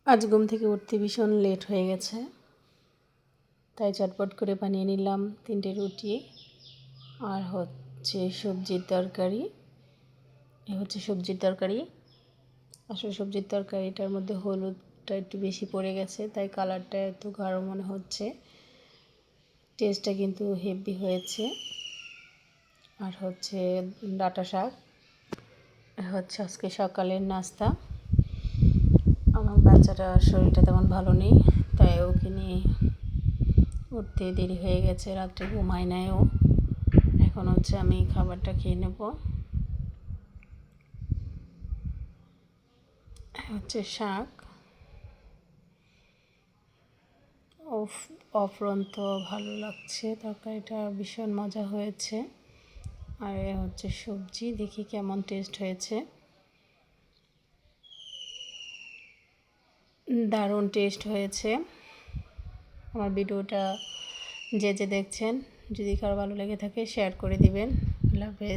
আজ ঘুম থেকে উঠতে ভীষণ লেট হয়ে গেছে, তাই চটপট করে বানিয়ে নিলাম 3টে রুটি আর হচ্ছে সবজির তরকারি। সবজির তরকারি। আসলে সবজির তরকারিটার মধ্যে হলুদটা একটু বেশি পড়ে গেছে, তাই কালারটা একটু গাঢ় মনে হচ্ছে। টেস্টটা কিন্তু হেভি হয়েছে। আর হচ্ছে ডাঁটা শাক হচ্ছে আজকে সকালের নাস্তা। আমার বাচ্চাটার শরীরটা তেমন ভালো নেই, তাই ওকে নিয়ে উঠতে দেরি হয়ে গেছে, রাত্রে ঘুমায় নাই ও। এখন হচ্ছে আমি খাবারটা খেয়ে নেব। হচ্ছে শাক, অফুরন্ত ভালো লাগছে, তরকারিটা ভীষণ মজা হয়েছে। আর হচ্ছে সবজি, দেখি কেমন টেস্ট হয়েছে। দারুণ টেস্ট হয়েছে। আমার ভিডিওটা যে দেখছেন, যদি কারো ভালো লেগে থাকে শেয়ার করে দিবেন। আল্লাহ হাফেজ।